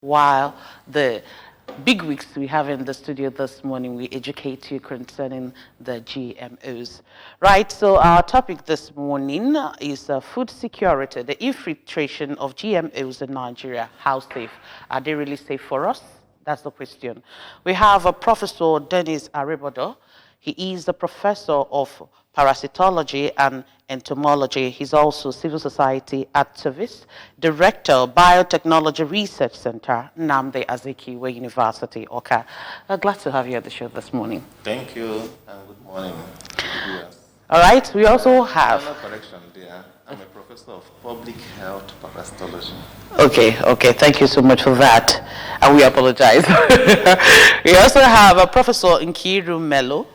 while the big weeks we have in the studio this morning, we educate you concerning the GMOs. Right, so our topic this morning is food security, the infiltration of GMOs in Nigeria. How safe? Are they really safe for us? That's the question. We have Professor Dennis Aribodo. He is a professor of parasitology and entomology. He's also civil society activist, director of Biotechnology Research Center, Nnamdi Azikiwe University, Oka. Glad to have you at the show this morning. Thank you and good morning. Yes. All right, we also have... correction there. I'm a professor of public health parasitology. Okay, thank you so much for that. And we apologize. We also have Professor Nkiru Melo.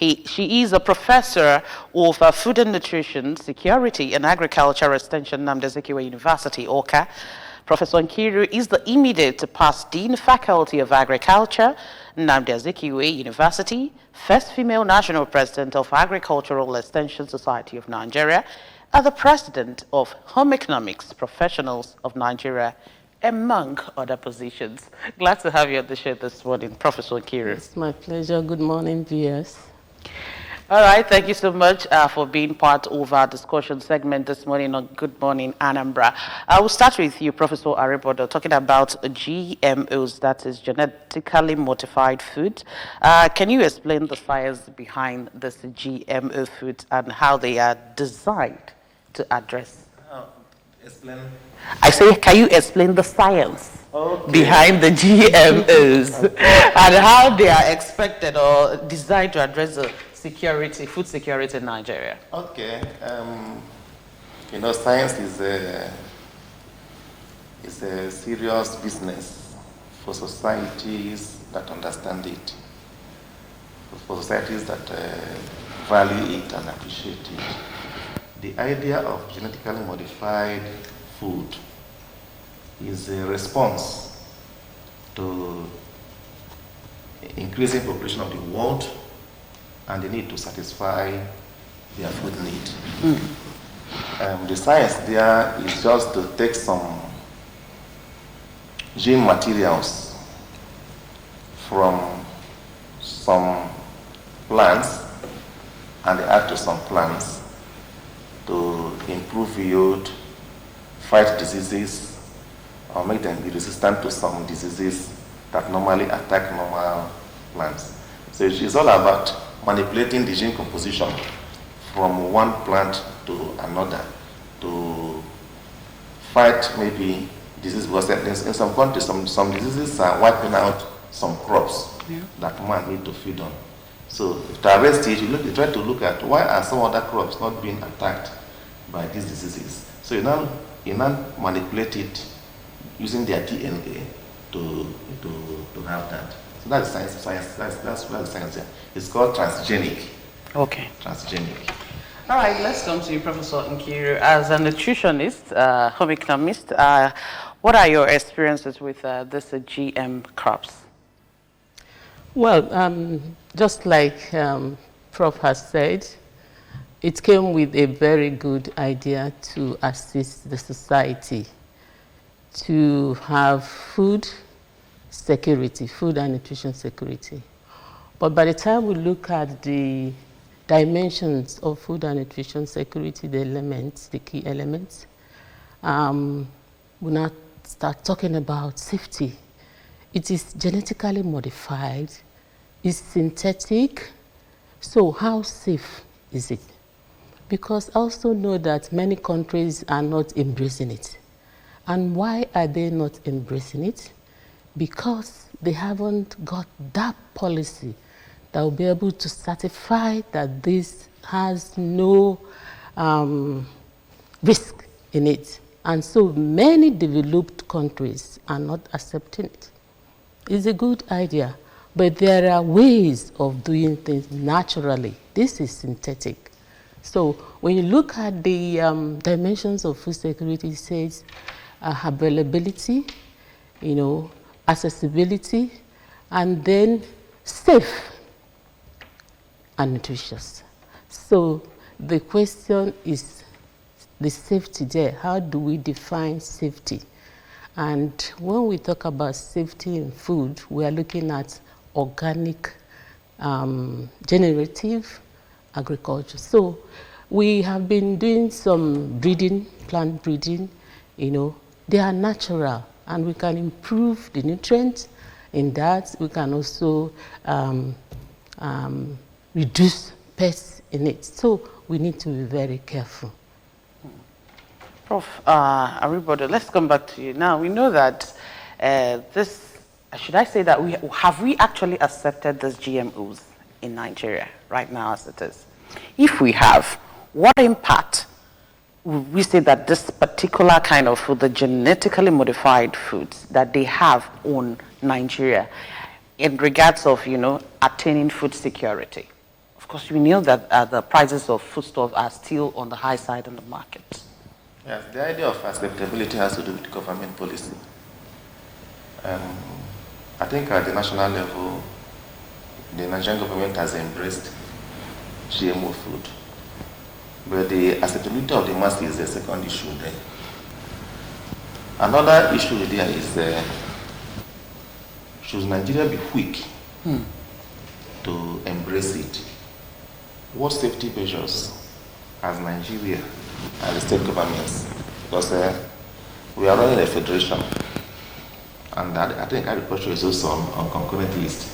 She is a professor of food and nutrition, security, and agriculture extension, Nnamdi Azikiwe University, Oka. Professor Nkiru is the immediate past dean, Faculty of Agriculture, Nnamdi Azikiwe University, first female national president of Agricultural Extension Society of Nigeria, and the president of Home Economics Professionals of Nigeria, among other positions. Glad to have you at the show this morning, Professor Nkiru. It's my pleasure. Good morning, VS. All right, thank you so much for being part of our discussion segment this morning on Good Morning Anambra. I will start with you, Professor Aribodo, talking about GMOs, that is genetically modified food. Can you explain the science behind this GMO food and how they are designed to address? Explain. I say, can you explain the science behind the GMOs and how they are expected or designed to address the food security in Nigeria? Okay. Science is a serious business for societies that understand it, for societies that value it and appreciate it. The idea of genetically modified food is a response to increasing population of the world and the need to satisfy their food need. The science there is just to take some gene materials from some plants and add to some plants to improve yield, fight diseases, or make them be resistant to some diseases that normally attack normal plants. So it's all about manipulating the gene composition from one plant to another to fight maybe disease, because in some countries some diseases are wiping out some crops that man need to feed on. So to arrest it, you try to look at why are some other crops not being attacked by these diseases. So you now manipulate it using their DNA to have that. So that's science. That's the science there. It's called transgenic. Okay. Transgenic. All right, let's come to you, Professor Nkiru. As a nutritionist, home economist, what are your experiences with this GM crops? Well, just like Prof has said, it came with a very good idea to assist the society to have food security, food and nutrition security. But by the time we look at the dimensions of food and nutrition security, the elements, the key elements, we now start talking about safety. It is genetically modified, it's synthetic, so how safe is it? Because I also know that many countries are not embracing it. And why are they not embracing it? Because they haven't got that policy that will be able to certify that this has no risk in it. And so many developed countries are not accepting it. It's a good idea, but there are ways of doing things naturally. This is synthetic. So when you look at the dimensions of food security, it says availability, accessibility, and then safe and nutritious. So the question is the safety there. How do we define safety? And when we talk about safety in food, we are looking at organic, generative agriculture. So we have been doing some breeding, plant breeding, they are natural, and we can improve the nutrients in that. We can also reduce pests in it. So we need to be very careful. Prof. Everybody, let's come back to you. Now, we know that should I say that have we actually accepted these GMOs in Nigeria right now as it is? If we have, what impact would we say that this particular kind of food, the genetically modified foods, that they have on Nigeria in regards of, attaining food security? Of course, we know that the prices of foodstuffs are still on the high side in the market. Yes, the idea of acceptability has to do with government policy. I think at the national level, the Nigerian government has embraced GMO food. But the acceptability of the mass is the second issue there. Another issue there is, should Nigeria be quick to embrace it? What safety measures has Nigeria and the state governments? Because we are running a federation, and I think agriculture is also on concurrent list.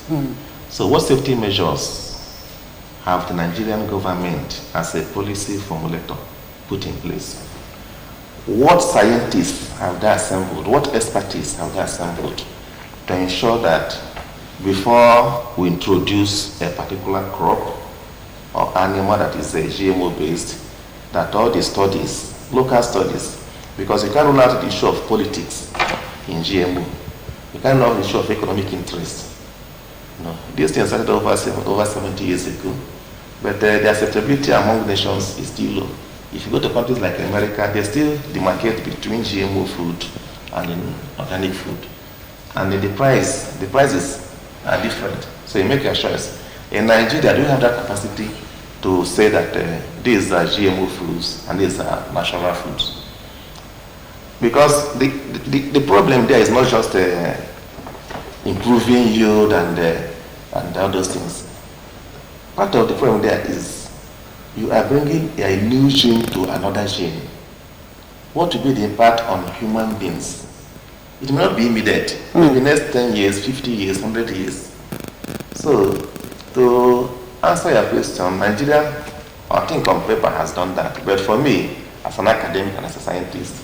So what safety measures have the Nigerian government as a policy formulator put in place? What scientists have they assembled? What expertise have they assembled to ensure that before we introduce a particular crop or animal that is GMO based, that all the studies, local studies, because you can't rule out the issue of politics in GMO. You can't rule out the issue of economic interest. These things started over 70 years ago, but the acceptability among nations is still low. If you go to countries like America, they still demarcate between GMO food and organic food. And the prices are different. So you make your choice. In Nigeria, do you have that capacity to say that these are GMO foods and these are natural foods? Because the problem there is not just improving yield and all those things. Part of the problem there is you are bringing a new gene to another gene. What will be the impact on human beings? It may not be immediate. Maybe next 10 years, 50 years, 100 years. So, to answer your question, Nigeria, I think on paper has done that. But for me, as an academic and as a scientist,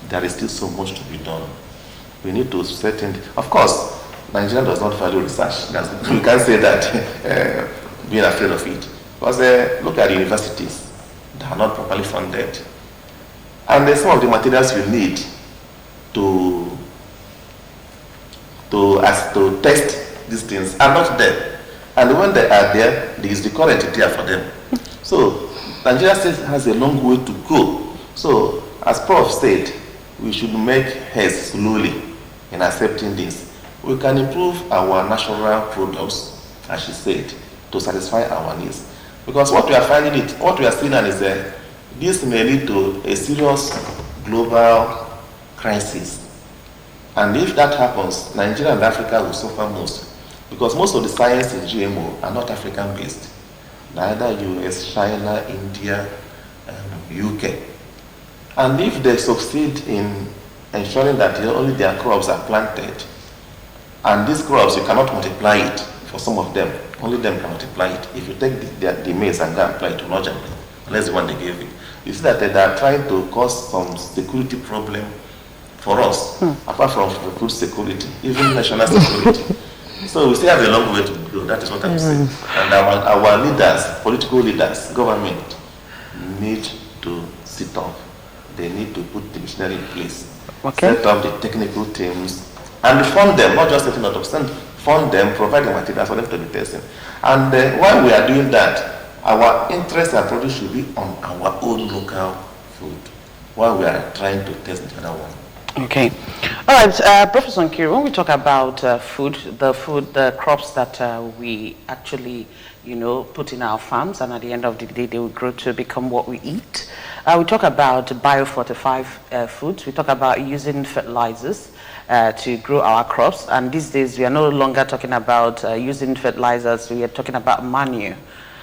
there is still so much to be done. We need to certain. Of course, Nigeria does not value research. We can't say that being afraid of it. Because look at the universities. They are not properly funded. And some of the materials you need to test these things are not there. And when they are there, there is the current there for them. So Nigeria still has a long way to go. So as Prof said, we should make haste slowly in accepting this. We can improve our natural products, as she said, to satisfy our needs. Because what we are seeing is that this may lead to a serious global crisis. And if that happens, Nigeria and Africa will suffer most. Because most of the science in GMO are not African based. Neither US, China, India, UK. And if they succeed in ensuring that only their crops are planted, and these crops, you cannot multiply it for some of them, only them can multiply it. If you take the maize and go and apply it to logically, unless the one they gave you, you see that they are trying to cause some security problem for us, apart from food security, even national security. So we still have a long way to go. That is what I'm saying. And our leaders, political leaders, government, need to sit up. They need to put the machinery in place. Okay. Set up the technical teams and fund them, not just setting up, fund them, provide the materials for them to be testing. And while we are doing that, our interest and produce should be on our own local food, while we are trying to test the other one. Okay. All right, Professor Nkiru, when we talk about the crops that we actually, put in our farms, and at the end of the day, they will grow to become what we eat. We talk about biofortified foods. We talk about using fertilizers. to grow our crops. And these days, we are no longer talking about using fertilizers. We are talking about manure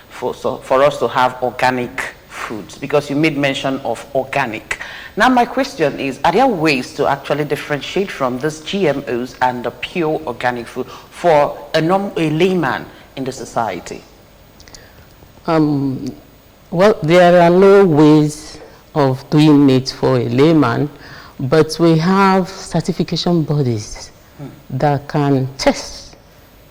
for us to have organic foods, because you made mention of organic. Now, my question is, are there ways to actually differentiate from these GMOs and the pure organic food for a layman in the society? Well, there are no ways of doing it for a layman, but we have certification bodies that can test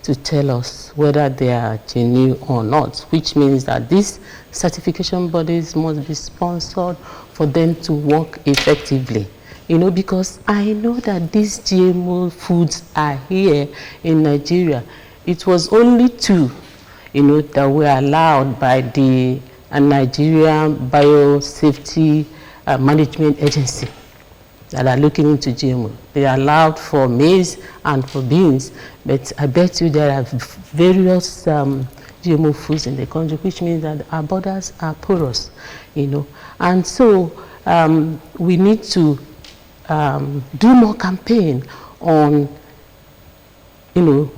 to tell us whether they are genuine or not, which means that these certification bodies must be sponsored for them to work effectively. You know, because I know that these GMO foods are here in Nigeria. It was only 2, you know, that were allowed by the Nigerian Biosafety Management Agency that are looking into GMO. They are allowed for maize and for beans, but I bet you there are various GMO foods in the country, which means that our borders are porous, you know. And so we need to do more campaign on, you know,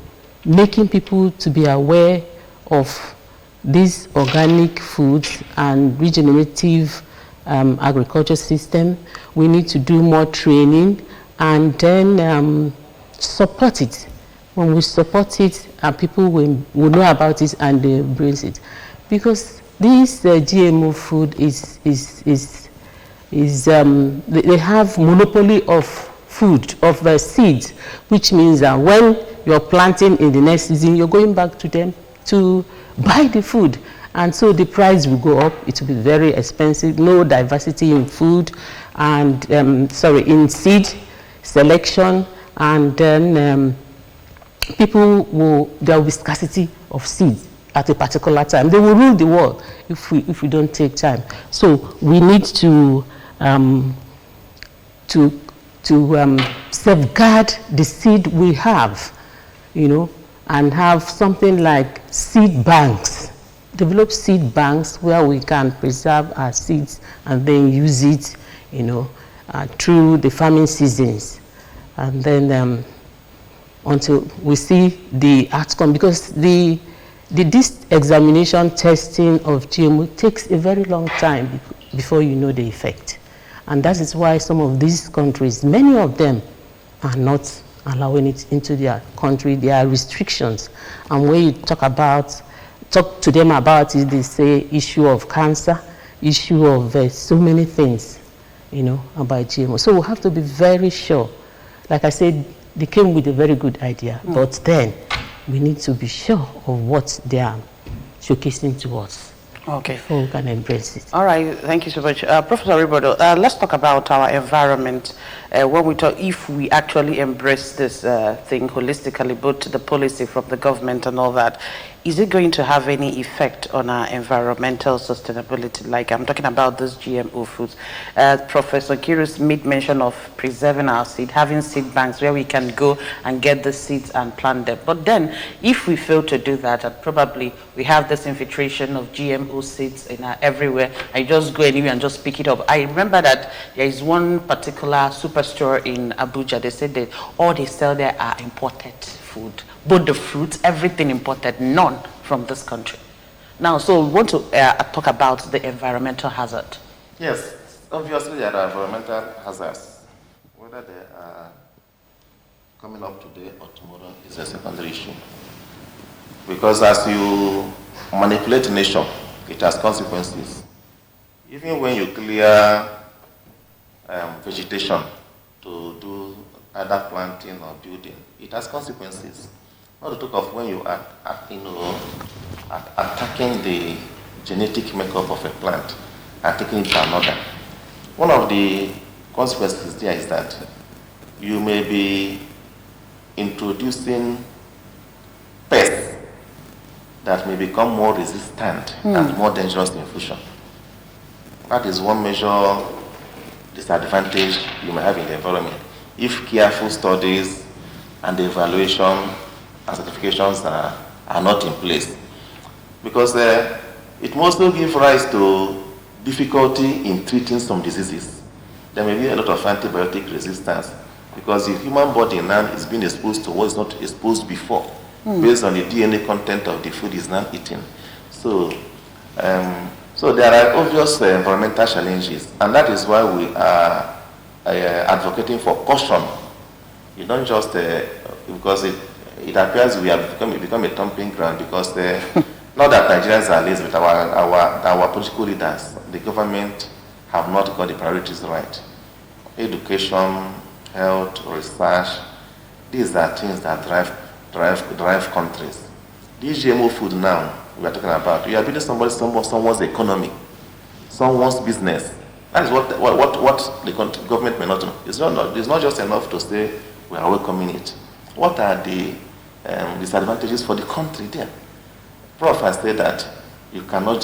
making people to be aware of these organic foods and regenerative agriculture system. We need to do more training and then support it. When we support it, people will know about it and they embrace it. Because this GMO food they have monopoly of food, of seeds, which means that when you're planting in the next season, you're going back to them to buy the food. And so the price will go up. It will be very expensive. No diversity in food and, in seed selection. And then there will be scarcity of seeds at a particular time. They will rule the world if we don't take time. So we need to safeguard the seed we have, you know, and have something like seed banks. Develop seed banks where we can preserve our seeds and then use it, you know, through the farming seasons. And then until we see the outcome, because the examination testing of GMO takes a very long time before you know the effect. And that is why some of these countries, many of them, are not allowing it into their country. There are restrictions. And when you talk to them about it, they say issue of cancer, issue of so many things, you know, about GMO. So we have to be very sure. Like I said, they came with a very good idea, but then we need to be sure of what they are showcasing to us. Okay. Before we can embrace it. All right, thank you so much. Professor Ribodo, let's talk about our environment. When we talk, if we actually embrace this thing holistically, both the policy from the government and all that, is it going to have any effect on our environmental sustainability? Like I'm talking about those GMO foods. Professor Kirus made mention of preserving our seed, having seed banks where we can go and get the seeds and plant them. But then, if we fail to do that, and probably we have this infiltration of GMO seeds in everywhere, and you just go anywhere and just pick it up. I remember that there is one particular superstore in Abuja. They said that all they sell there are imported food. Both the fruits, everything imported, none from this country. Now, so we want to talk about the environmental hazard. Yes, obviously there are environmental hazards. Whether they are coming up today or tomorrow is a secondary issue. Because as you manipulate nature, it has consequences. Even when you clear vegetation to do either planting or building, it has consequences. Not to talk of when you are attacking the genetic makeup of a plant and taking it to another. One of the consequences there is that you may be introducing pests that may become more resistant and more dangerous in future. That is one major disadvantage you may have in the environment. If careful studies and evaluation and certifications are not in place. Because it must also give rise to difficulty in treating some diseases. There may be a lot of antibiotic resistance because the human body now is being exposed to what is not exposed before, based on the DNA content of the food is now eaten. So, so there are obvious environmental challenges, and that is why we are advocating for caution. You don't just, because it appears we have become a dumping ground, because not that Nigerians are lazy, but our political leaders, the government, have not got the priorities right. Education, health, research, these are things that drive countries. This GMO food now we are talking about, you are building someone's economy, someone's business. That is what the government may not know. It's not just enough to say we are welcoming it. What are the disadvantages for the country there? Prof has said that you cannot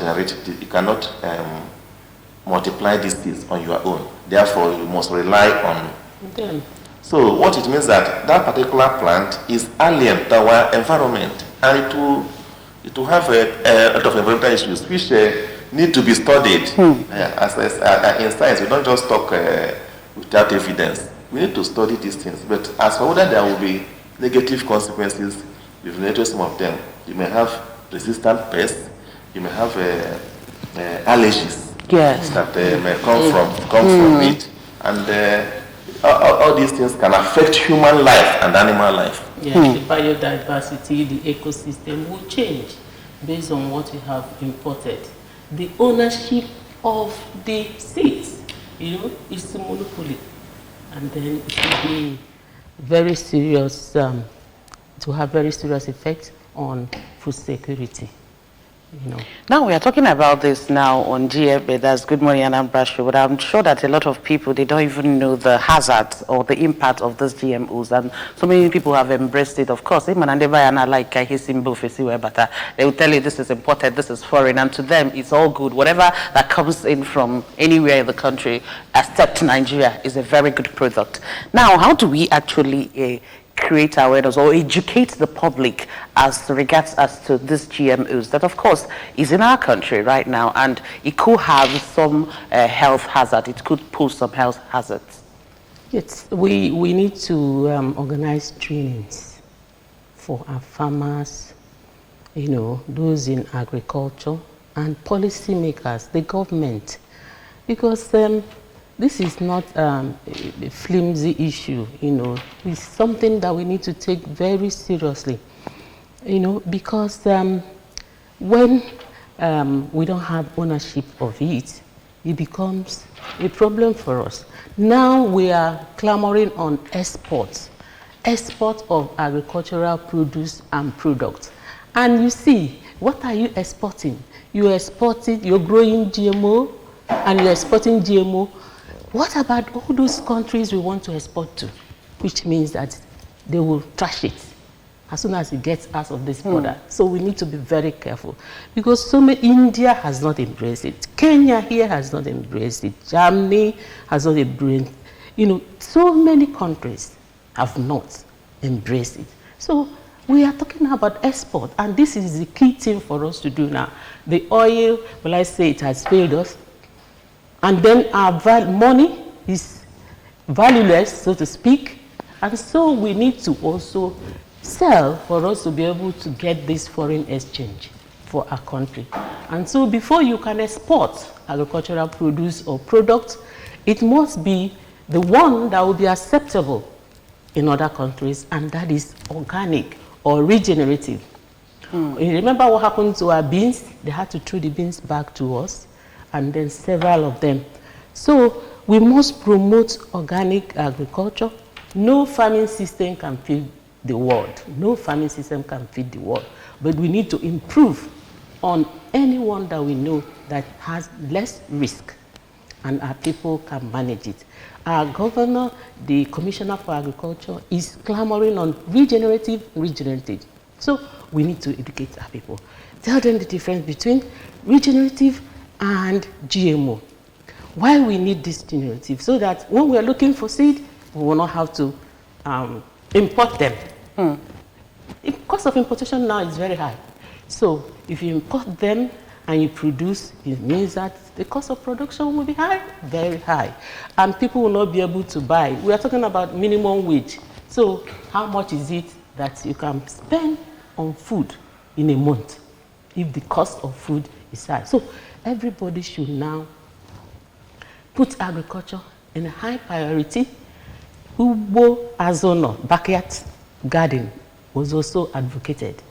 multiply these things on your own. Therefore, you must rely on them. So what it means that particular plant is alien to our environment, and it will have a lot of environmental issues which need to be studied. In science, we don't just talk without evidence. We need to study these things. But as for whether there will be negative consequences, we've noticed some of them. You may have resistant pests. You may have allergies that may come from it, and all these things can affect human life and animal life. Yeah, the biodiversity, the ecosystem will change based on what we have imported. The ownership of the seeds, is a monopoly, and then it will be very serious. To have very serious effects on food security. Now we are talking about this now on GMA, that's Good Morning Anambra show, but I'm sure that a lot of people, they don't even know the hazards or the impact of these GMOs, and so many people have embraced it. Of course, they will tell you this is imported, this is foreign, and to them it's all good. Whatever that comes in from anywhere in the country, except Nigeria, is a very good product. Now, how do we actually create awareness or educate the public as regards to these GMOs that, of course, is in our country right now, and it could have some health hazard, it could pose some health hazards? Yes, we need to organize trainings for our farmers, those in agriculture, and policymakers, the government, because this is not a flimsy issue, It's something that we need to take very seriously, because when we don't have ownership of it, it becomes a problem for us. Now we are clamoring on export of agricultural produce and products. And you see, what are you exporting? You're growing GMO, and you're exporting GMO. What about all those countries we want to export to? Which means that they will trash it as soon as it gets out of this border. So we need to be very careful, because India has not embraced it. Kenya here has not embraced it. Germany has not embraced it. So many countries have not embraced it. So we are talking about export, and this is the key thing for us to do now. The oil, well, I say it has failed us. And then our money is valueless, so to speak. And so we need to also sell for us to be able to get this foreign exchange for our country. And so before you can export agricultural produce or products, it must be the one that will be acceptable in other countries, and that is organic or regenerative. You remember what happened to our beans? They had to throw the beans back to us, and then several of them. So we must promote organic agriculture. No farming system can feed the world. No farming system can feed the world. But we need to improve on anyone that we know that has less risk, and our people can manage it. Our governor, the Commissioner for Agriculture, is clamoring on regenerative. So we need to educate our people. Tell them the difference between regenerative and GMO. Why we need this regenerative, so that when we are looking for seed, we will not have to import them. The cost of importation now is very high. So if you import them and you produce, it means that the cost of production will be high, very high. And people will not be able to buy. We are talking about minimum wage. So how much is it that you can spend on food in a month if the cost of food is high? So everybody should now put agriculture in a high priority. Ugbo Azono, backyard garden, was also advocated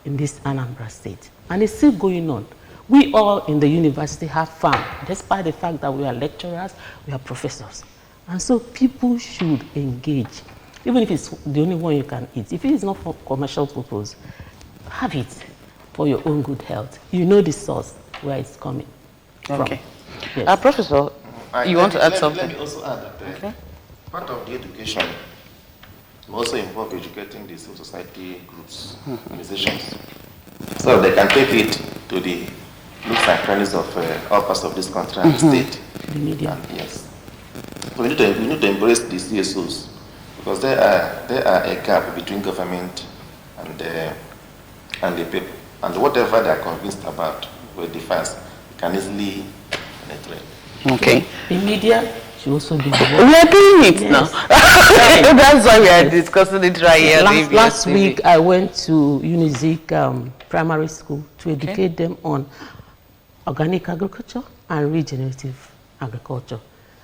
in this Anambra state. And it's still going on. We all in the university have farm, despite the fact that we are lecturers, we are professors. And so people should engage, even if it's the only one you can eat. If it is not for commercial purpose, have it for your own good health. You know the source, where it's coming from. Okay. Yes. Professor, you want to add something? Let me also add that part of the education will also involve educating the civil society groups, organizations, so they can take it to the nooks and crannies of all parts of this country and state. The media. And yes. So we need to embrace the CSOs, because there are a gap between government and the people. And whatever they are convinced about with the facts can easily penetrate. Okay. The media should also be We are doing it now. That's why we are discussing it right here. Last week, I went to Unizik Primary School to educate them on organic agriculture and regenerative agriculture.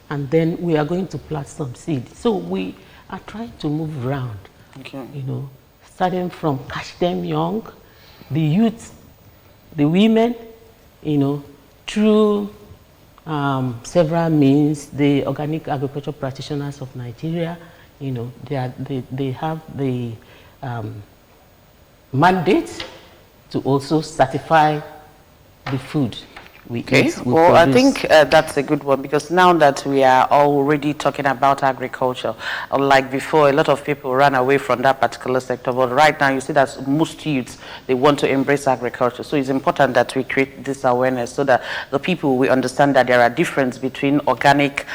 And then we are going to plant some seed. So we are trying to move around, you know, starting from catch them young, the youth, the women, you know, through several means. The organic agriculture practitioners of Nigeria, you know, they have the mandate to also certify the food we eat. Well, I think that's a good one, because now that we are already talking about agriculture, unlike before, a lot of people ran away from that particular sector. But right now, you see that most youths, they want to embrace agriculture. So it's important that we create this awareness so that the people will understand that there are differences between organic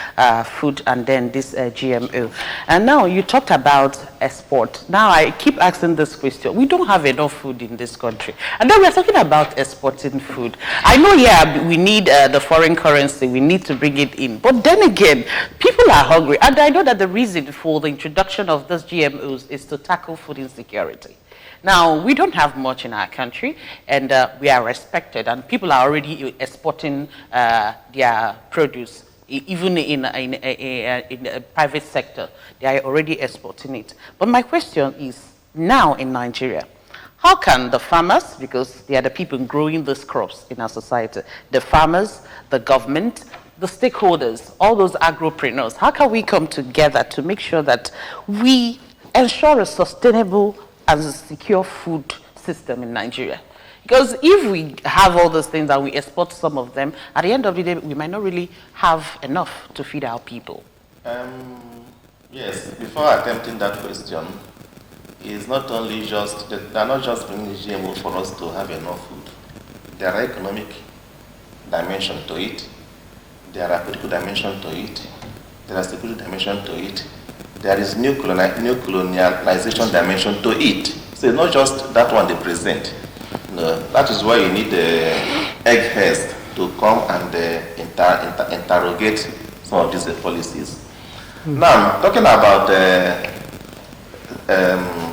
food and then this GMO. And now you talked about export. Now I keep asking this question. We don't have enough food in this country. And then we're talking about exporting food. I know, yeah, we need the foreign currency. We need to bring it in. But then again, people are hungry. And I know that the reason for the introduction of these GMOs is to tackle food insecurity. Now, we don't have much in our country, and we are respected, and people are already exporting their produce. Even in the private sector, they are already exporting it. But my question is, now in Nigeria, how can the farmers, because they are the people growing these crops in our society, the farmers, the government, the stakeholders, all those agropreneurs, how can we come together to make sure that we ensure a sustainable and secure food system in Nigeria? Because if we have all those things and we export some of them, at the end of the day, we might not really have enough to feed our people. Yes, before attempting that question, it's not only just, they are not just bringing GMO for us to have enough food. There are economic dimension to it. There are political dimension to it. There are security dimension to it. There is new colonialization dimension to it. So it's not just that one they present. No, that is why you need the eggheads to come and interrogate some of these policies. Now, talking about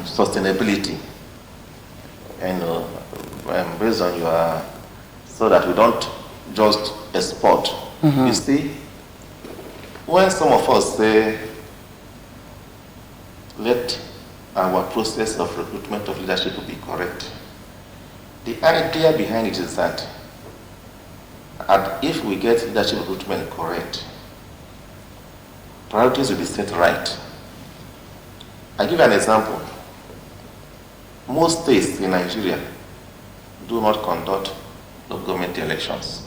sustainability, based on your, so that we don't just export. You see, when some of us say, let our process of recruitment of leadership be correct, the idea behind it is that if we get leadership recruitment correct, priorities will be set right. I give an example. Most states in Nigeria do not conduct local government elections.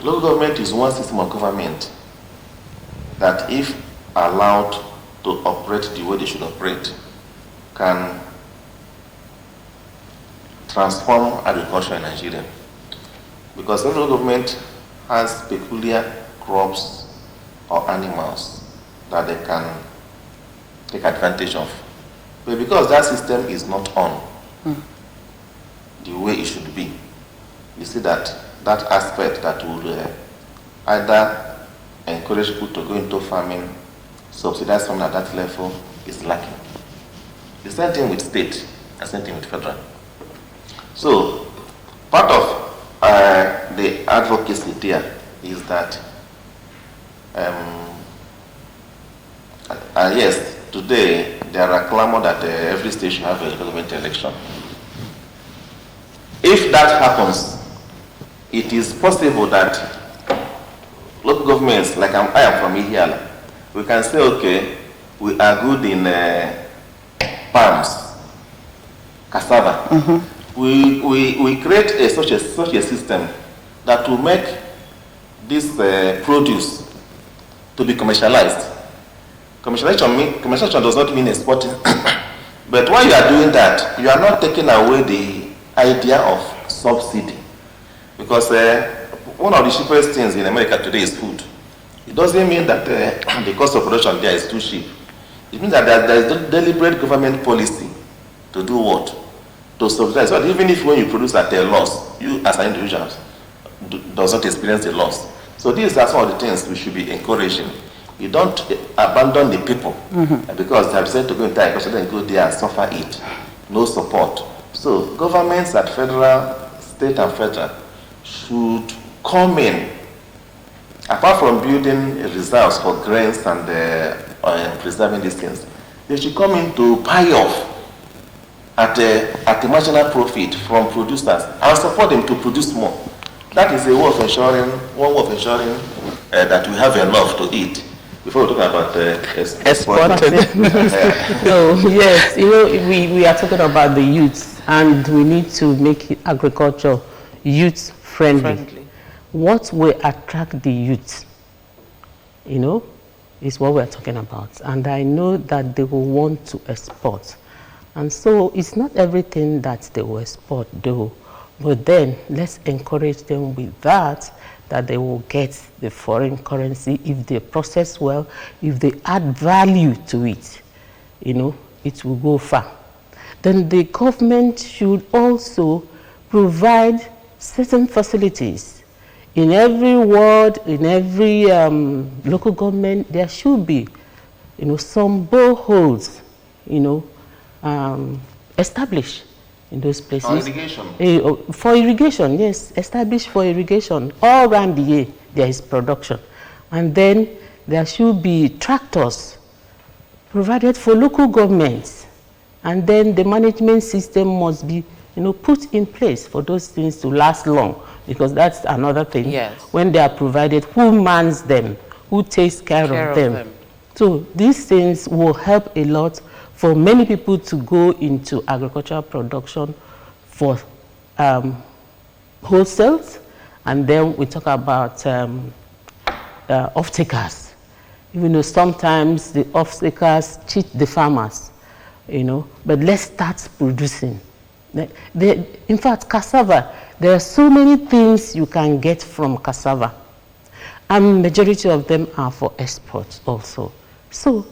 Local government is one system of government that, if allowed to operate the way they should operate, can transform agriculture in Nigeria. Because local government has peculiar crops or animals that they can take advantage of. But because that system is not on the way it should be, you see that that aspect that would either encourage people to go into farming, subsidize farming at that level is lacking. The same thing with state, the same thing with federal. So part of the advocacy there is that yes, today there are clamor that every state should have a government election. If that happens, it is possible that local governments, like I am from Ihiala, we can say, okay, we are good in palms, cassava. We create such a system that will make this produce to be commercialized. Commercialization does not mean exporting. But while you are doing that, you are not taking away the idea of subsidy. Because one of the cheapest things in America today is food. It doesn't mean that the cost of production there is too cheap. It means that there is a deliberate government policy to do what? To subsidize. So even if when you produce at a loss, you as an individual does not experience the loss. So these are some of the things we should be encouraging. You don't abandon the people because they have said to go into agriculture and go there and suffer it. No support. So governments at federal, state and federal should come in, apart from building reserves for grains and preserving these things, they should come in to buy off at a marginal profit from producers and support them to produce more. That is a way of ensuring, that we have enough to eat. Before we talk about exporting. No, yes, we are talking about the youth, and we need to make agriculture youth friendly. What will attract the youth, is what we're talking about. And I know that they will want to export. And so it's not everything that they will export, though. But then let's encourage them with that they will get the foreign currency if they process well, if they add value to it, it will go far. Then the government should also provide certain facilities. In every ward, in every local government, there should be, some boreholes, established in those places. For irrigation? For irrigation, yes, established for irrigation. All around the year, there is production. And then there should be tractors provided for local governments. And then the management system must be, put in place for those things to last long. Because that's another thing. Yes. When they are provided, who mans them? Who takes care of them? So these things will help a lot for many people to go into agricultural production for wholesales, and then we talk about off-takers. Even though sometimes the off-takers cheat the farmers, but let's start producing. In fact, cassava, there are so many things you can get from cassava, and majority of them are for export also. So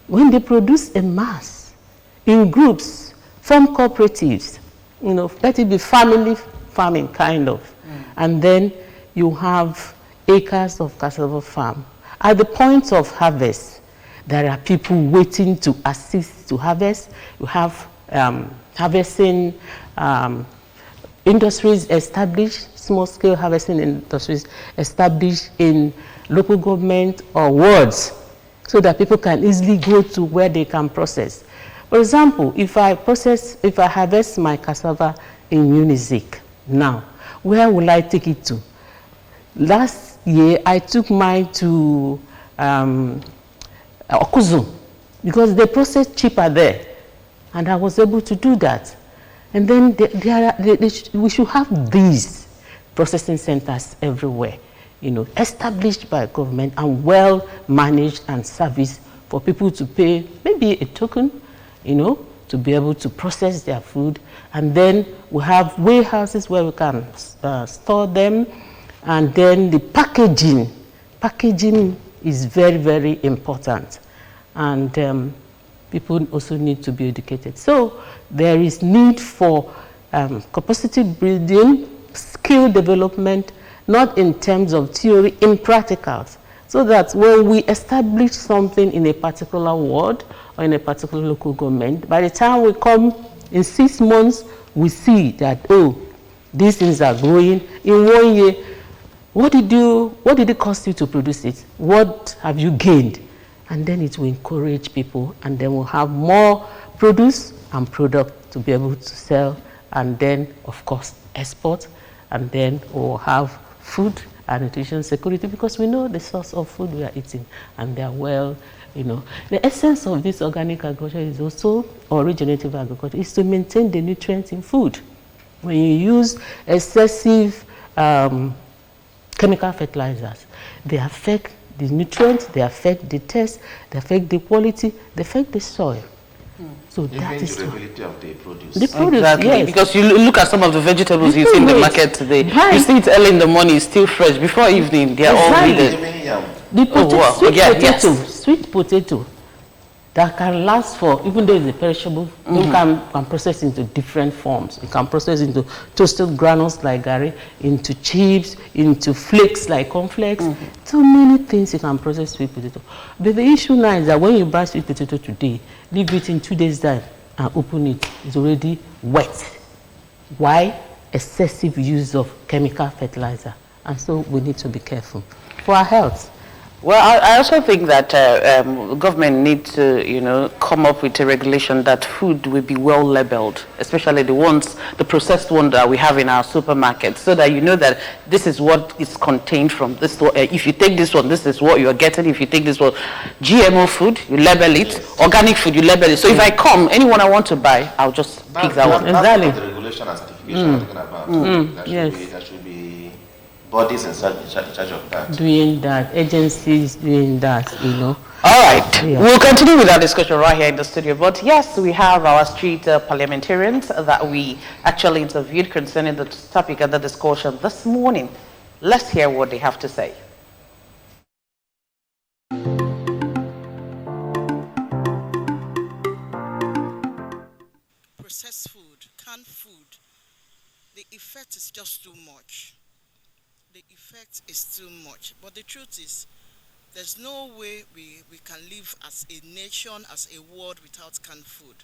when they produce en masse, in groups, form cooperatives, let it be family farming kind of, and then you have acres of cassava farm. At the point of harvest, there are people waiting to assist to harvest. You have harvesting industries established, small-scale harvesting industries established in local government or wards, so that people can easily go to where they can process. For example, if I harvest my cassava in Unizik now, where will I take it to? Last year, I took mine to Okuzu, because they process cheaper there, and I was able to do that. And then we should have these processing centers everywhere, established by government and well managed and serviced for people to pay maybe a token, to be able to process their food. And then we have warehouses where we can store them. And then the packaging is very, very important. And people also need to be educated. So there is need for capacity building skill development, not in terms of theory, in practicals. So that when we establish something in a particular ward or in a particular local government, by the time we come in 6 months, we see that, oh, these things are growing. In 1 year, what did it cost you to produce it? What have you gained? And then it will encourage people, and then we'll have more produce and product to be able to sell, and then, of course, export, and then we'll have food and nutrition security, because we know the source of food we are eating, and they are well, you know. The essence of this organic agriculture is also, or regenerative agriculture, is to maintain the nutrients in food. When you use excessive chemical fertilizers, they affect the nutrients, they affect the taste, they affect the quality, they affect the soil. So that is durability of the produce. The produce, exactly, yes. because you look at some of the vegetables you see in the market today. Right. You see it early in the morning, it's still fresh. Before evening, they are all needed. Even yam. The potato, wow. sweet Yeah, potato, yes. sweet potato that can last for, even though it's a perishable, you can process into different forms. You can process into toasted granules like gari, into chips, into flakes like cornflakes. So many things you can process sweet potato. But the issue now is that when you buy sweet potato today, leave it in 2 days' time and open it, it's already wet. Why? Excessive use of chemical fertilizer. And so we need to be careful for our health. Well, I also think that government needs to, you know, come up with a regulation that food will be well labeled, especially the processed ones that we have in our supermarkets, so that you know that this is what is contained from this. If you take this one, this is what you are getting. If you take this one, GMO food, you label it. Yes. Organic food, you label it. So if I come, anyone I want to buy, I'll just pick that one. Exactly. That's the regulation and certification I'm talking about. There should be bodies in charge of that. Doing that, agencies doing that, you know. All right, we'll continue with our discussion right here in the studio. But yes, we have our street parliamentarians that we actually interviewed concerning the topic of the discussion this morning. Let's hear what they have to say. Processed food, canned food, the effect is just too much. The effect is too much. But the truth is, there's no way we can live as a nation, as a world without canned food.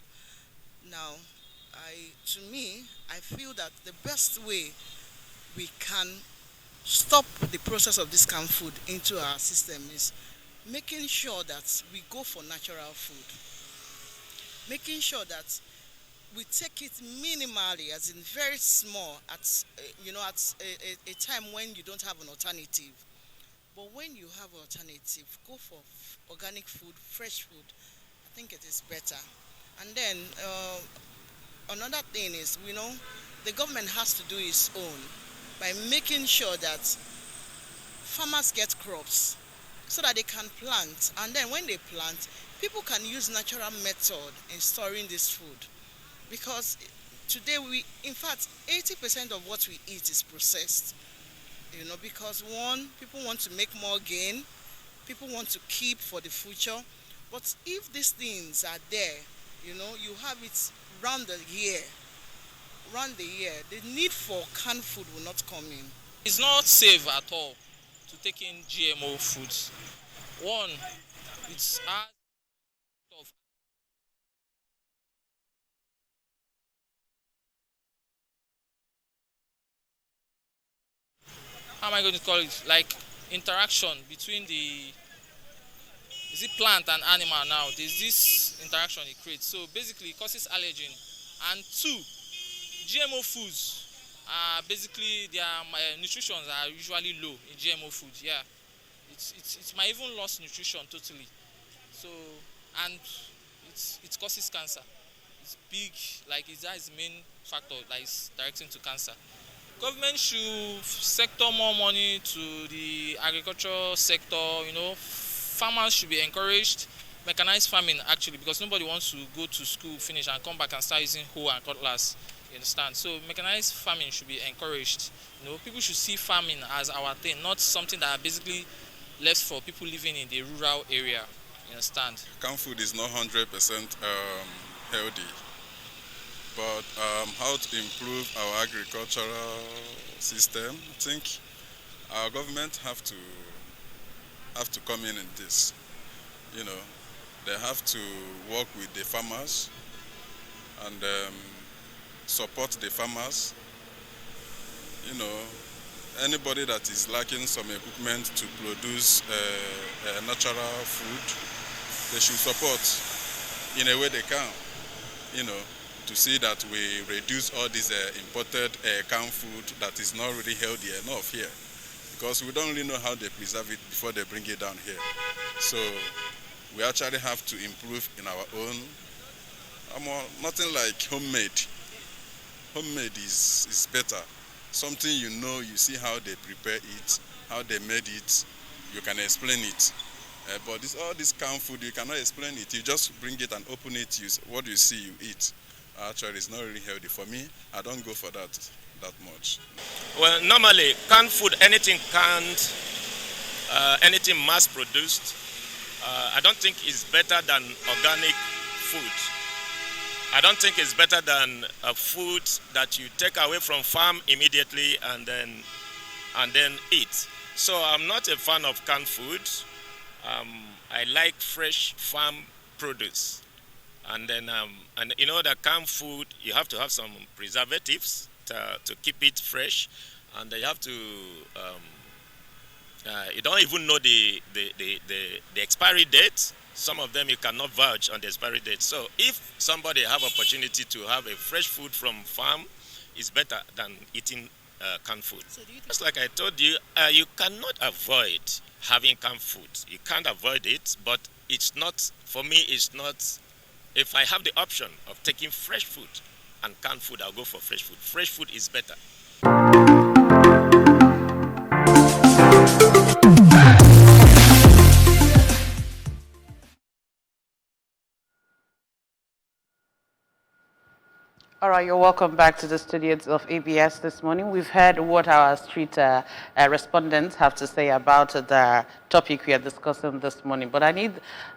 Now, to me, I feel that the best way we can stop the process of this canned food into our system is making sure that we go for natural food. Making sure that we take it minimally, as in very small, at a time when you don't have an alternative. But when you have an alternative, go for organic food, fresh food. I think it is better. And then another thing is, the government has to do its own by making sure that farmers get crops so that they can plant. And then when they plant, people can use natural method in storing this food. Because today in fact, 80% of what we eat is processed. Because people want to make more gain, people want to keep for the future. But if these things are there, you have it round the year, the need for canned food will not come in. It's not safe at all to take in GMO foods. One, it's hard of how am I going to call it? Like interaction between is it plant and animal now? There's this interaction it creates. So basically it causes allergen. And two, GMO foods are basically their nutritions are usually low in GMO food. Yeah. It might even lose nutrition totally. So and it causes cancer. It's big, like that is the main factor that is directing to cancer. Government should sector more money to the agricultural sector. Farmers should be encouraged. Mechanized farming actually, because nobody wants to go to school, finish and come back and start using hoe and cutlass. You understand? So mechanized farming should be encouraged. People should see farming as our thing, not something that are basically left for people living in the rural area. You understand? Canned food is not 100% healthy. But how to improve our agricultural system, I think our government have to come in this. You know, they have to work with the farmers and support the farmers. You know, anybody that is lacking some equipment to produce natural food, they should support in a way they can, you know, to see that we reduce all this imported canned food that is not really healthy enough here, because we don't really know how they preserve it before they bring it down here. So we actually have to improve in our own. Nothing like homemade. Homemade is better. Something you know, you see how they prepare it, how they made it, you can explain it. But all this canned food, you cannot explain it. You just bring it and open it, what you see, you eat. Actually, it's not really healthy. For me, I don't go for that much. Well, normally, canned food, anything canned, anything mass-produced, I don't think is better than organic food. I don't think it's better than a food that you take away from farm immediately and then eat. So I'm not a fan of canned food. I like fresh farm produce. And then, and you know that canned food, you have to have some preservatives to keep it fresh, and you have to. You don't even know the expiry date. Some of them you cannot vouch on the expiry date. So if somebody have opportunity to have a fresh food from farm, it's better than eating canned food. So just like I told you, you cannot avoid having canned food. You can't avoid it, but it's not, for me, it's not. If I have the option of taking fresh food and canned food, I'll go for fresh food. Fresh food is better. All right, you're welcome back to the studios of ABS this morning. We've heard what our street respondents have to say about the topic we are discussing this morning. But I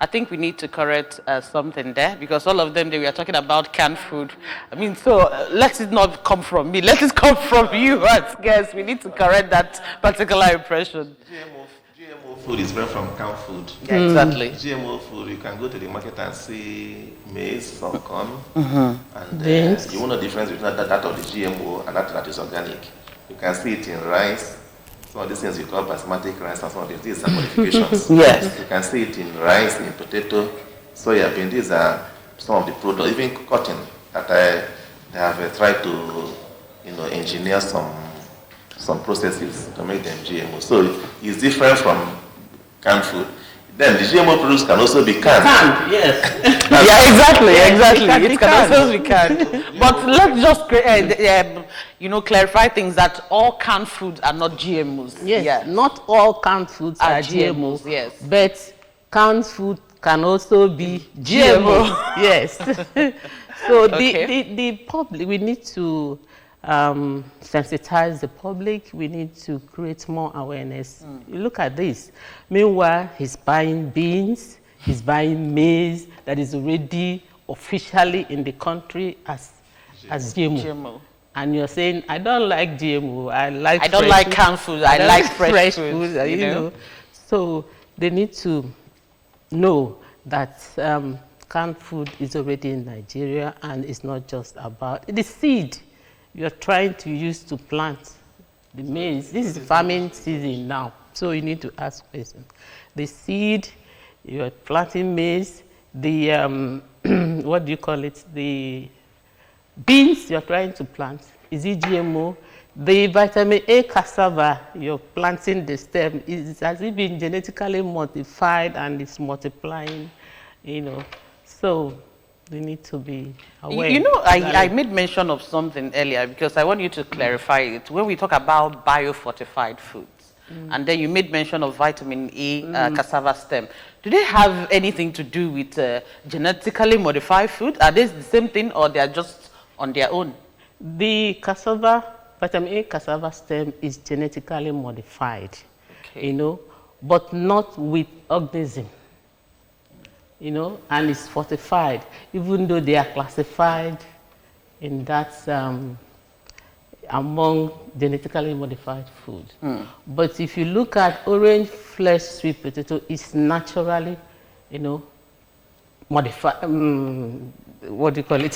think we need to correct something there, because all of them, they were talking about canned food. I mean, so let it not come from me. Let it come from you as guests. We need to correct that particular impression. GMO food is different from canned food. Yeah, exactly. GMO food, you can go to the market and see maize or corn, and you won't know the difference between that of the GMO and that is organic. You can see it in rice. Some of these things you call basmati rice, and some of these are modifications. Yes. You can see it in rice, in potato, soya bean. These are some of the products, even cotton, that they have tried to, engineer some processes to make them GMO. So it's different from canned food. Then the GMO products can also be canned. Yes. Yeah, exactly. It can also be canned. But let's just clarify things that all canned foods are not GMOs. Yes, not all canned foods are GMOs. Yes. But canned food can also be GMO. Yes. So the public, we need to sensitize the public. We need to create more awareness. You look at this. Meanwhile, he's buying beans, he's buying maize that is already officially in the country as GMO. And you're saying, I don't like GMO. I don't like canned food. I like fresh food. You know. So they need to know that canned food is already in Nigeria, and it's not just about the seed you're trying to use to plant the maize. This is farming season now, so you need to ask questions. The seed, you're planting maize, the, what do you call it? The beans you're trying to plant, is it GMO? The vitamin A cassava, you're planting the stem, has it been genetically modified and it's multiplying, So we need to be aware. I made mention of something earlier, because I want you to clarify it. When we talk about biofortified foods, and then you made mention of vitamin E cassava stem, do they have anything to do with genetically modified food? Are they the same thing, or they are just on their own? The vitamin A cassava stem is genetically modified, but not with organism. And it's fortified, even though they are classified in that among genetically modified food. But if you look at orange flesh sweet potato, it's naturally, you know, modified. What do you call it?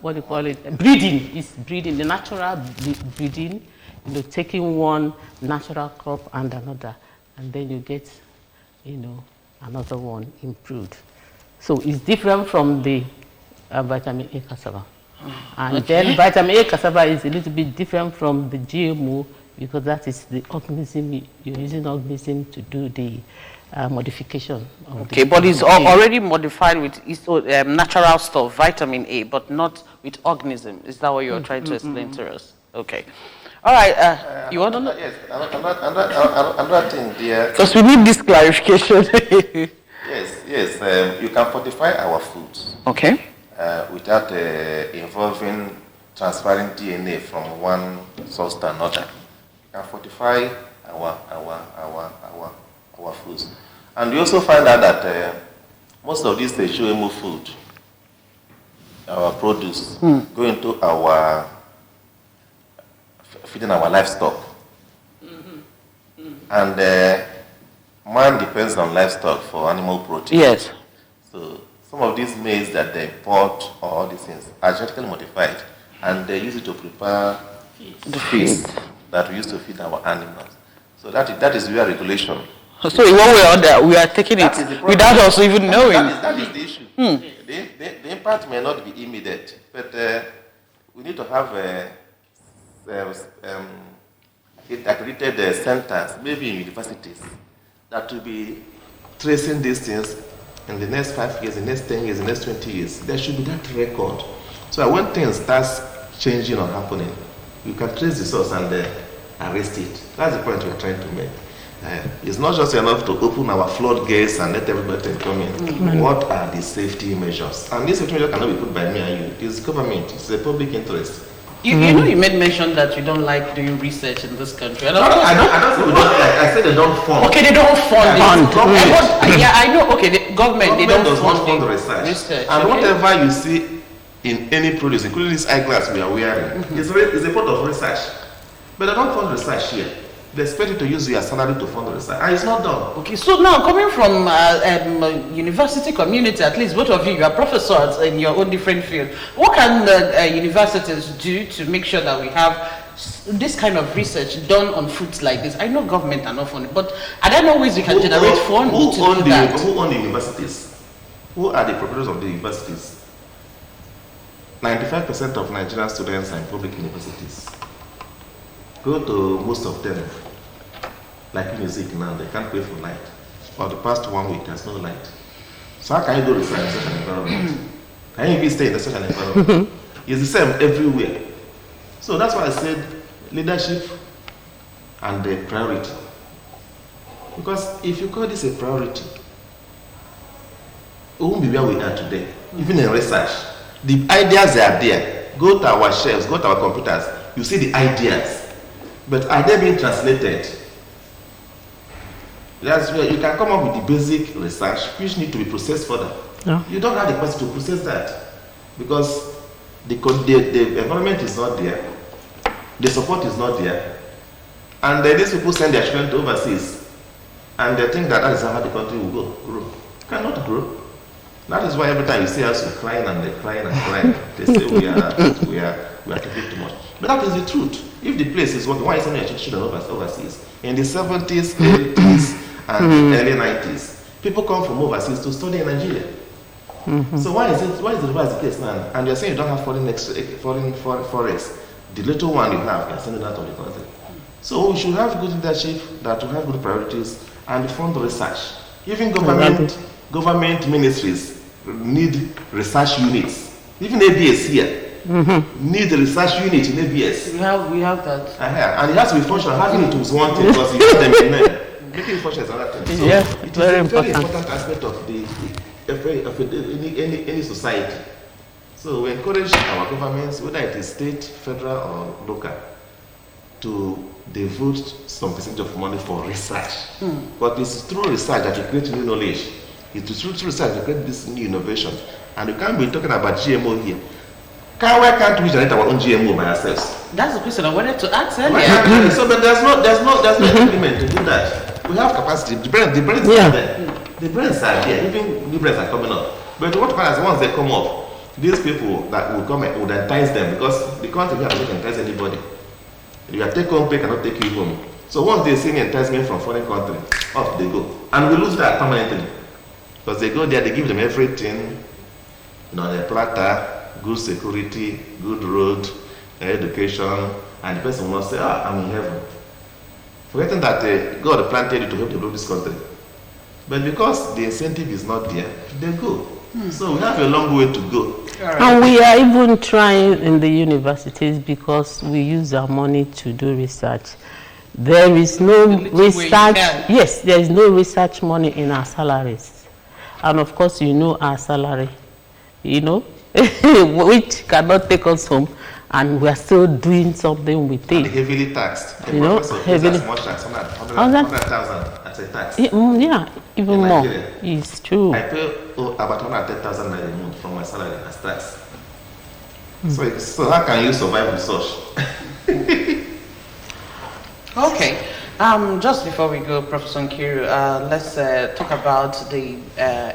What do you call it? Breeding. It's breeding. The natural breeding. You know, taking one natural crop and another, and then you get, you know, another one improved. So it's different from the vitamin A cassava. And then vitamin A cassava is a little bit different from the GMO because that is the organism, you're using organism to do the modification of the but it's already modified with natural stuff, vitamin A, but not with organism. Is that what you're trying to explain to us? Okay. All right. You want to know? Yes, another thing there. Because we need this clarification. Yes. You can fortify our foods. Okay. Without involving transferring DNA from one source to another. You can fortify our foods. And we also find out that most of these GMO food, our produce, go into our feeding our livestock. And man depends on livestock for animal protein. Yes. So some of these maize that they import or all these things are genetically modified, and they use it to prepare the feed that we used to feed our animals. So that is where regulation. So in one way or other, we are taking it without us even knowing. That is the issue. The impact may not be immediate, but we need to have accredited centers, maybe in universities, that will be tracing these things in the next 5 years, the next 10 years, the next 20 years. There should be that record. So when things start changing or happening, you can trace the source and arrest it. That's the point we are trying to make. It's not just enough to open our floodgates and let everybody come in. What are the safety measures? And this safety measure cannot be put by me and you. It's government. It's a public interest. You know, you made mention that you don't like doing research in this country. I don't say we don't like. I said they don't fund. Okay, they don't fund it. Yeah, I know. Okay, the government they don't does not fund fund research. And okay. whatever you see in any produce, including this eyeglass we are wearing, is a part of research. But they don't fund research here. They expect you to use your salary to fund research, and it's not done. Okay, so now coming from university community, at least both of you are professors in your own different field. What can universities do to make sure that we have this kind of research done on foods like this? I know government are not funding, but are there no ways we can generate funds to do that? Who own the universities? Who are the proprietors of the universities? 95% of Nigerian students are in public universities. Go to most of them, like music now, they can't pay for light. For the past 1 week, there's no light. So how can you do research in such an environment? Can you even stay in such an environment? It's the same everywhere. So that's why I said leadership and the priority. Because if you call this a priority, we won't be where we are today. Even in research, the ideas are there. Go to our shelves, go to our computers, you see the ideas. But are they being translated? That's where you can come up with the basic research which need to be processed further. Yeah. You don't have the capacity to process that because the environment is not there, the support is not there, and these people send their children to overseas and they think that is how the country will grow. Cannot grow. That is why every time you see us crying and they're crying and crying, they say we are taking too much. But that is the truth. If the place is working, why is sending your children overseas? In the 70s, 80s, and early 90s, people come from overseas to study in Nigeria. So why is the reverse the case now? And you're saying you don't have foreign forex. The little one you have, you're sending out of the country. So we should have good leadership that will have good priorities and fund research. Even government ministries need research units. Even ABS here. Need a research unit in ABS. We have that. And it has to be functional. Having it was one thing because you have them in there. Making it functional is another thing. So it is a very important aspect of any society. So we encourage our governments, whether it is state, federal, or local, to devote some percentage of money for research. But it's through research that you create new knowledge. It is through research that you create this new innovation. And you can't be talking about GMO here. Why can't we generate our own GMO by ourselves? That's the question I wanted to ask earlier. So, but there's no implement to do that. We have capacity. The brains are there. The brains are there. Even new brains are coming up. But what happens once they come up? These people that will come and would entice them, because the country here doesn't entice anybody. You are take home pay cannot take you home. So once they see enticement from foreign country, off they go, and we lose that permanently, because they go there, they give them everything, the platter, good security, good road, education, and the person will not say, I'm in heaven. Forgetting that God planted you to help develop this country. But because the incentive is not there, they go. So we have a long way to go. Right. And we are even trying in the universities because we use our money to do research. There is no research. Yes, there is no research money in our salaries. And of course, our salary, which cannot take us home. And we are still doing something with it. Heavily taxed. Heavily. As much as 100,000 as a tax. Yeah, even more. It's true. I pay about 110,000 a month from my salary as tax. So how can you survive with such? Okay. Just before we go, Professor Nkiru, let's talk about the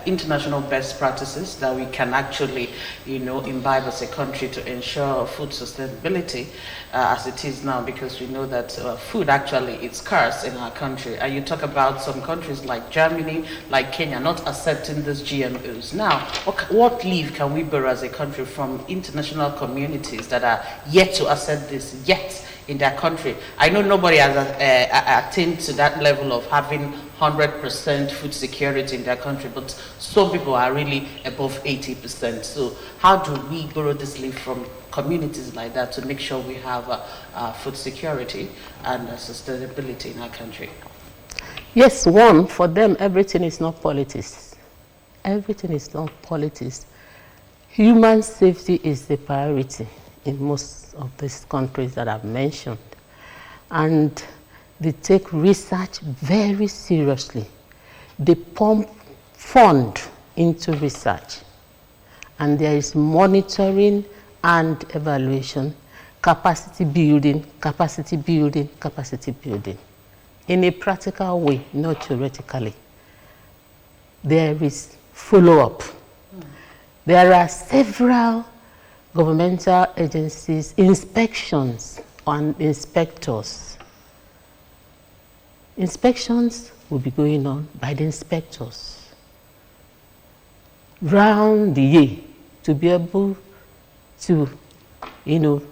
international best practices that we can actually, imbibe as a country to ensure food sustainability as it is now, because we know that food actually is scarce in our country. And you talk about some countries like Germany, like Kenya, not accepting these GMOs. Now, what leave can we borrow as a country from international communities that are yet to accept this yet in their country? I know nobody has attained to that level of having 100% food security in their country, but some people are really above 80%. So how do we borrow this leaf from communities like that to make sure we have food security and sustainability in our country? Yes, one, for them, everything is not politics. Everything is not politics. Human safety is the priority in most of these countries that I've mentioned. And they take research very seriously. They pump fund into research. And there is monitoring and evaluation, capacity building, capacity building, capacity building. In a practical way, not theoretically. There is follow-up. There are several governmental agencies, inspections and inspectors. Inspections will be going on by the inspectors round the year to be able to,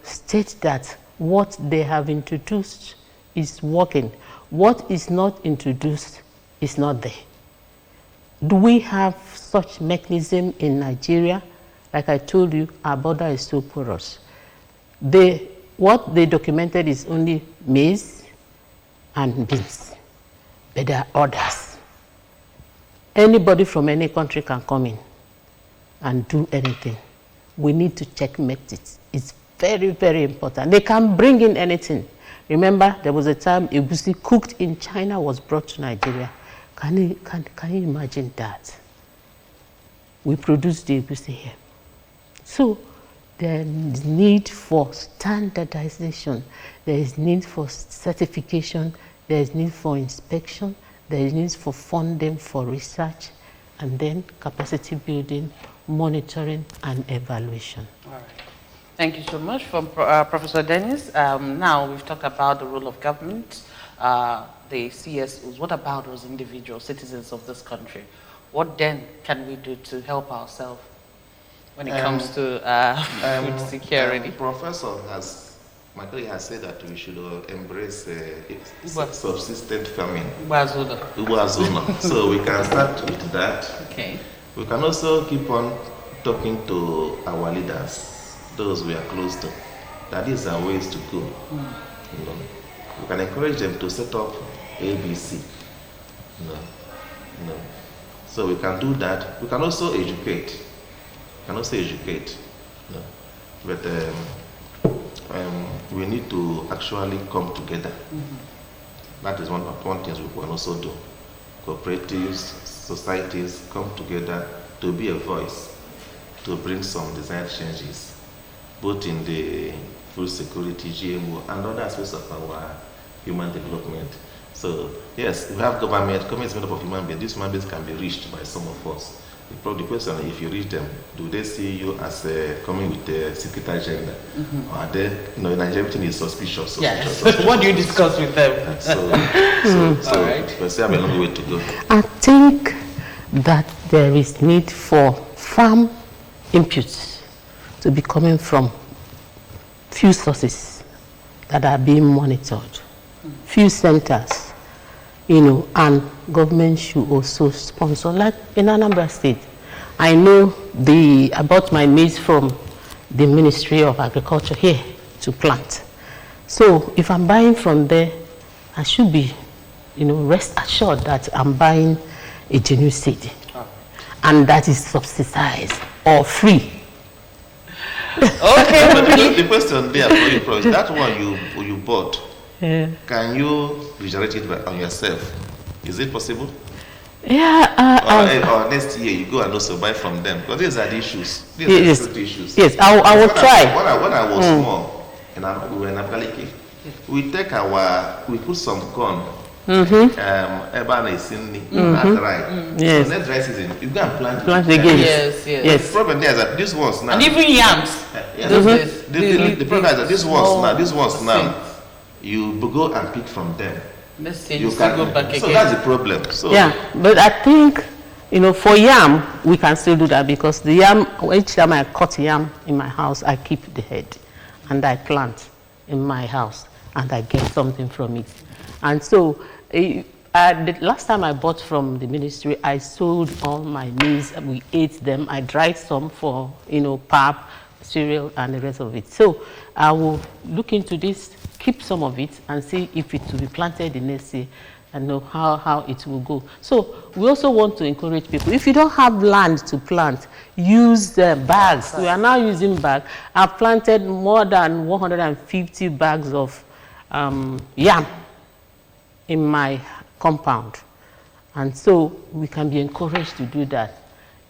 state that what they have introduced is working. What is not introduced is not there. Do we have such mechanism in Nigeria? Like I told you, our border is so porous. What they documented is only maize and beans, but there are others. Anybody from any country can come in and do anything. We need to checkmate it. It's very, very important. They can bring in anything. Remember, there was a time egusi cooked in China was brought to Nigeria. Can you imagine that? We produce the egusi here. So there is need for standardization, there is need for certification, there is need for inspection, there is need for funding for research, and then capacity building, monitoring, and evaluation. All right. Thank you so much, Professor Dennis. Now we've talked about the role of government, the CSOs. What about those individual citizens of this country? What then can we do to help ourselves when it comes to food security? My colleague has said that we should embrace subsistent farming. So we can start with that. Okay. We can also keep on talking to our leaders, those we are close to, that these are ways to go. We can encourage them to set up ABC. So we can do that. We can also educate. But we need to actually come together. That is one thing we can also do. Cooperatives, societies come together to be a voice, to bring some desired changes. both in the food security, GMO, and other aspects of our human development. So yes, we have government is made up of human beings. These human beings can be reached by some of us. The question is, if you reach them, do they see you as coming with a secret agenda? Or are they, in Nigeria, everything is suspicious. Yes. What do you discuss with them? So All right. we still have a long way to go. I think that there is need for farm inputs to be coming from few sources that are being monitored, few centers, and government should also sponsor. Like in Anambra State, I know I bought my maize from the Ministry of Agriculture here to plant. So if I'm buying from there, I should be, rest assured that I'm buying a genuine seed, and that is subsidized or free. Okay. But the question there for you, that one you bought, can you regenerate it on yourself? Is it possible? Yeah. Or next year you go and also buy from them, because these are the issues. These are the issues. Yes, I will try. When I was small, and we were in Abakaliki, we put some corn. Dry. Yes. So next dry season, you go and plant again. Yes. The problem there is that these ones now. And even yams. Yes. The problem is that these ones now, you go and pick from them. Let's say you can go back again. So that's the problem. So yeah, but I think, for yam, we can still do that, because the yam, each time I cut yam in my house, I keep the head and I plant in my house and I get something from it. And so, the last time I bought from the ministry, I sold all my maize. We ate them. I dried some for, pap, cereal, and the rest of it. So I will look into this, keep some of it, and see if it will be planted the next year, and know how it will go. So we also want to encourage people. If you don't have land to plant, use bags. We are now using bags. I've planted more than 150 bags of yam in my compound, and so we can be encouraged to do that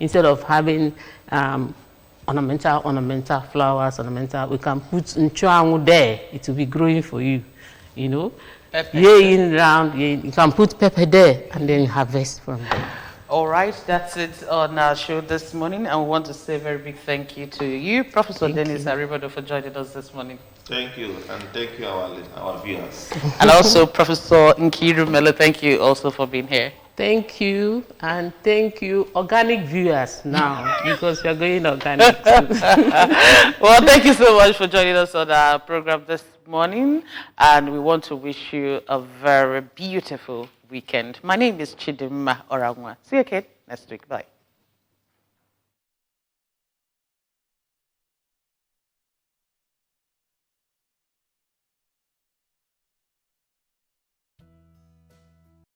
instead of having ornamental flowers. We can put nchuanwu there. It will be growing for you, Pepper. Year round, you can put pepper there and then harvest from there. All right, that's it on our show this morning, and we want to say a very big thank you to you, Professor Dennis Aribodo, for joining us this morning. thank you, and thank you our viewers. And also Professor Nkiru Melo, thank you also for being here. Thank you, and thank you, organic viewers now, because we are going organic. Well, thank you so much for joining us on our program this morning, and we want to wish you a very beautiful weekend. My name is Chidimma Orangwa. See you again next week. Bye.